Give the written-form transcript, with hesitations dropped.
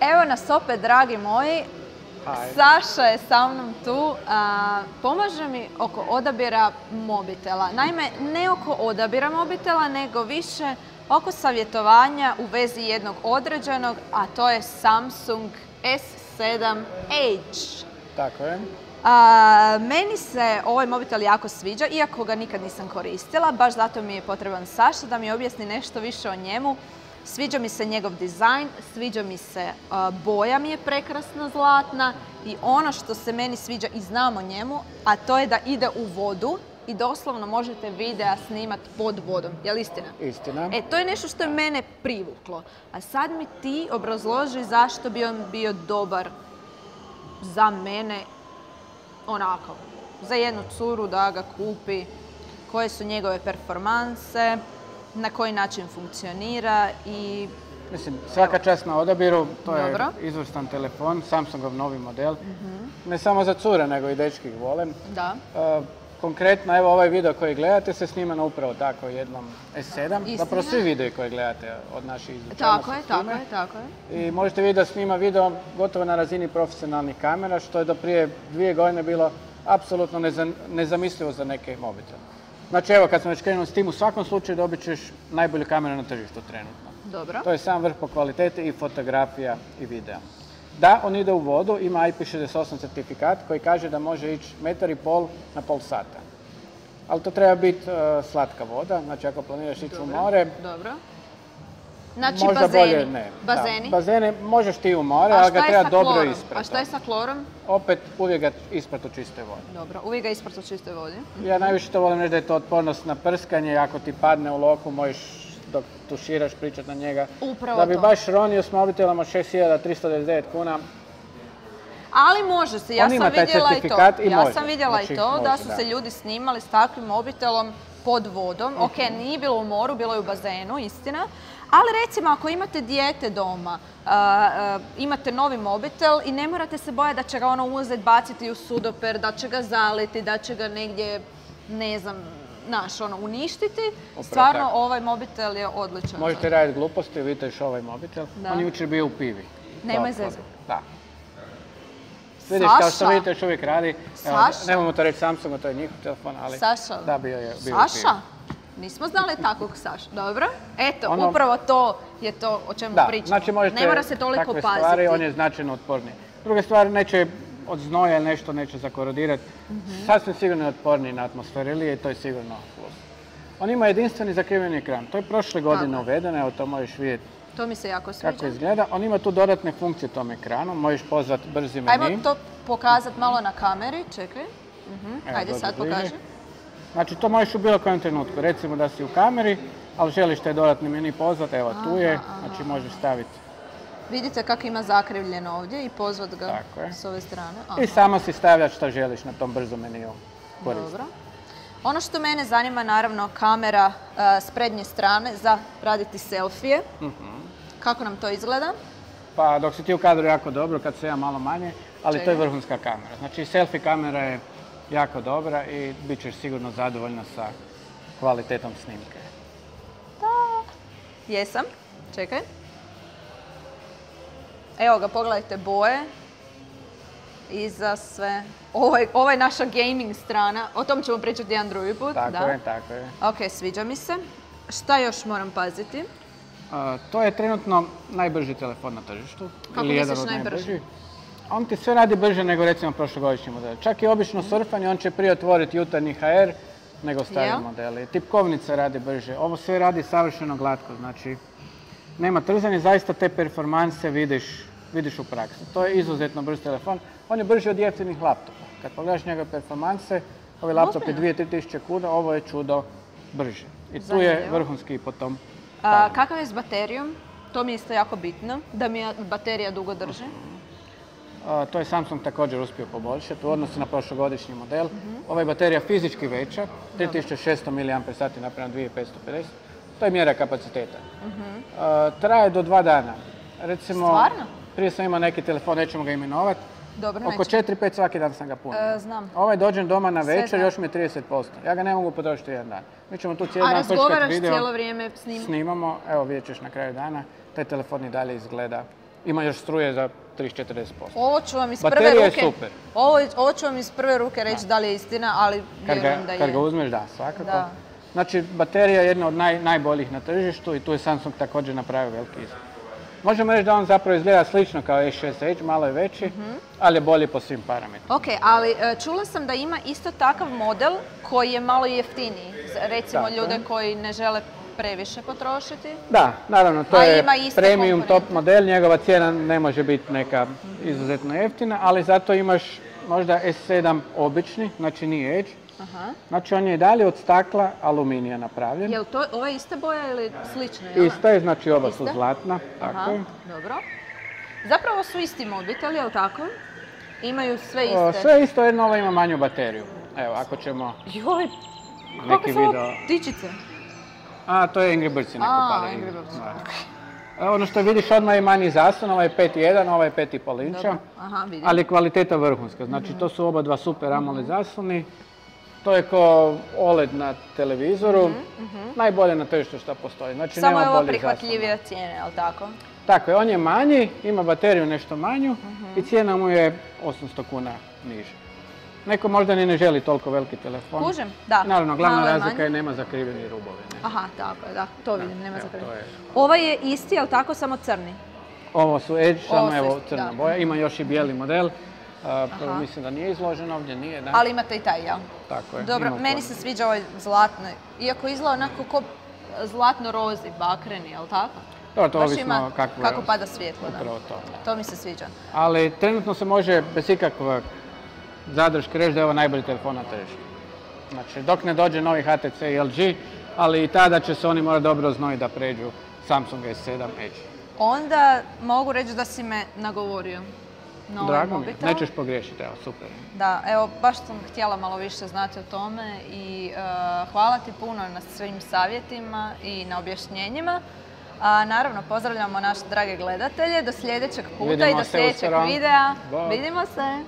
Evo nas opet, dragi moji. Saša je sa mnom tu. Pomaže mi oko odabira mobitela. Naime, ne oko odabira mobitela, nego više oko savjetovanja u vezi jednog određenog, a to je Samsung S7 Edge. Tako je. Meni se ovaj mobitel jako sviđa, iako ga nikad nisam koristila. Baš zato mi je potreban Saša da mi objasni nešto više o njemu. Sviđa mi se njegov dizajn, sviđa mi se boja mi je prekrasna zlatna i ono što se meni sviđa i znam o njemu, a to je da ide u vodu i doslovno možete videa snimati pod vodom. Je li istina? Istina. To je nešto što je mene privuklo. A sad mi ti obrazloži zašto bi on bio dobar za mene, onako, za jednu curu da ga kupi, koje su njegove performanse, na koji način funkcionira i... Mislim, svaka čast na odabiru, to je izvrstan telefon, Samsungov novi model. Ne samo za cure, nego i dečki ih vole. Da. Konkretno, evo ovaj video koji gledate se snima na upravo tako jednom S7. Zapravo svi videi koje gledate od naših izvučena su snime. Tako je. I možete vidjeti da snima video gotovo na razini profesionalnih kamera, što je do prije 2 godine bilo apsolutno nezamislivo za neke mobitele. Znači evo, kad smo već krenuli s tim, u svakom slučaju dobit ćeš najbolju kameru na tržištu trenutno. Dobro. To je sam vrh po kvaliteti i fotografija i videa. Da, on ide u vodu, ima IP68 certifikat koji kaže da može ići 1,5 m na pol sata. Ali to treba biti slatka voda, znači ako planiraš ići u more... Dobro. Znači možda bazeni. Bolje ne. Bazeni? Da, bazene možeš ti u more, ali ga treba dobro isprati. A šta je sa klorom? Opet uvijek ga isprati u čistoj vodi. Dobro, uvijek ga isprati u čistoj vodi. Ja najviše to volim reći da je to otpornost na prskanje, ako ti padne u loku možeš dok tuširaš pričati na njega. Upravo da bi to. baš ronio s mobitelom od 6.399 kuna. Ali može se, ja sam vidjela i to. Ja sam vidjela i to da su se ljudi snimali s takvim mobitelom pod vodom. Ok, nije bilo u moru, bilo je u bazenu, istina. Ali recimo ako imate dijete doma, imate novi mobitel i ne morate se bojati da će ga ono uzeti, baciti u sudoper, da će ga zaliti, da će ga negdje, ne znam, uništiti. Stvarno ovaj mobitel je odličan. Možete raditi gluposti, vidiš ovaj mobitel. On je jučer bio u pivi. Nemoj zezati. Da. Vidiš, kao što vidite, još uvijek radi. Nemojmo to reći Samsungu, to je njihov telefon, ali da, bio je u pivi. Saša? Nismo znali takvog Saša. Dobro. Eto, upravo to je to o čemu pričamo. Znači možete ne mora se toliko takve paziti. Stvari, on je značajno otporniji. Druga stvar, neće od znoja ili nešto neće zakorodirati. Sasvim sigurno je otporniji na atmosferilije i to je sigurno plus. On ima jedinstveni zakriveni ekran. To je prošle godine uvedeno, evo to možeš vidjeti. To mi se jako sviđa. Kako izgleda. On ima tu dodatne funkcije tom ekranu. Možeš pozvati brzi meni. Ajmo to pokazati malo na kameri. Čekaj. Ajde sad pokaži. Znači to možeš u bilo kojem trenutku. Recimo da si u kameri, ali želiš taj dodatni meni pozvati. Evo tu je. Znači možeš staviti. Vidite kako ima zakrivljeno ovdje i pozvat ga s ove strane. I samo si stavljaš što želiš na tom brzom meniju koristiti. Dobro. Ono što mene zanima, naravno, kamera s prednje strane za raditi selfije. Kako nam to izgleda? Pa dok si ti u kadru jako dobro, kad se ja malo manje, ali to je vrhunska kamera. Znači selfie kamera je jako dobra i bit ćeš sigurno zadovoljna sa kvalitetom snimke. Da. Jesam. Čekaj. Evo ga, pogledajte boje. Iza sve. Ovo je naša gaming strana. O tom ćemo pričati jedan drugi put. Tako je. Ok, sviđa mi se. Šta još moram paziti? To je trenutno najbrži telefon na tržištu. Kako misliš najbrži? On ti sve radi brže nego recimo prošlogodišnji model. Čak i obično surfanje, on će prije otvoriti jutarnji HR nego stari modeli. Tipkovnica radi brže. Ovo sve radi savršeno glatko. Znači, nema trzanja, zaista te performanse vidiš u praksi. To je izuzetno brz telefon. On je brži od jeftinih laptopa. Kad pogledaš njegove performanse, ovaj laptop je 2-3 tisuće kuna, ovo je čudo brže. I tu je vrhunski po tom. Kakav je s baterijom? To mi je isto jako bitno, da mi baterija dugo drži. To je Samsung također uspio poboljšati u odnosu na prošlogodišnji model. Ova je baterija fizički veća, 3600 mAh naprema 2550. To je mjera kapaciteta. Traje do 2 dana. Recimo, stvarno? Prije sam imao neki telefon, nećemo ga imenovati. Dobro, oko 4-5 svaki dan sam ga punio. Znam. Ovaj dođem doma na večer, još mi je 30%. Ja ga ne mogu potrošiti jedan dan. Mi ćemo tu cijeli dan razgovaraš cijelo vrijeme s njim? Snimamo, evo vidjet ćeš na kraju dana. Taj telefon i dalje izgleda ima još struje za 30-40%. Ovo ću vam iz prve Baterija ruke... je super. Ovo ću vam iz prve ruke reći da li je istina, ali vjerujem da je. Kad ga uzmeš, da, svakako. Znači, baterija je jedna od najboljih na tržištu i tu je Samsung također napravio veliki iskor. Možemo reći da on zapravo izgleda slično kao A6 Edge, malo je veći, ali je bolji po svim parametrima. Ok, ali čula sam da ima isto takav model koji je malo jeftiniji. Recimo ljude koji ne žele previše potrošiti. Da, naravno, to je premium top model, njegova cijena ne može biti neka izuzetno jeftina, ali zato imaš možda S7 obični, znači nije Edge. Znači on je i dalje od stakla, aluminija napravljen. Je li to ova ista boja ili slična? Ista je, znači oba su zlatna. Tako je. Dobro. Zapravo su isti mobiteli, je li tako? Imaju sve iste? Sve isto, jedno ova ima manju bateriju. Evo, ako ćemo Joj, kako su ovo ptičice? To je Angry Birds neko pada. Ono što vidiš odmah je manji zaslon, ovaj je 5.1, ovaj je 5.5 inča. Ali kvaliteta vrhunska, znači to su oba dva super AMOLED zasloni. To je ko OLED na televizoru, najbolje na tržištu što postoji. Znači, samo je ovo prihvatljivija cijene, je li tako? Tako je, on je manji, ima bateriju nešto manju i cijena mu je 800 kuna niže. Neko možda ni ne želi toliko veliki telefon. Kužem, da. Naravno, glavna razlika je nema zakriveni rubovi. Aha, tako je, da, to vidim, nema zakriveni. Ovaj je isti, je li tako, samo crni? Ovo su Edge, samo evo crna boja, ima još i bijeli model. Mislim da nije izložen ovdje, nije, da. Ali imate i taj, jel? Tako je. Dobro, meni se sviđa ovaj zlatno, iako izgleda onako ko zlatno-rozi, bakreni, jel tako? To ovisno kako pada svjetlo, da. Upravo to. To mi se sviđa. Ali trenutno se može bez ikakve zadrške reći da je ovo najbolji telefon na tržištu. Znači, dok ne dođe novi HTC i LG, ali i tada će se oni morati dobro znojiti da pređu Samsung S7 Edge. Onda mogu reći da si me nagovorio. Drago mi, nećeš pogriješiti, evo, super. Da, evo, baš sam htjela malo više znati o tome i hvala ti puno na svim savjetima i na objašnjenjima. Naravno, pozdravljamo naše drage gledatelje, do sljedećeg puta i do sljedećeg videa. Vidimo se!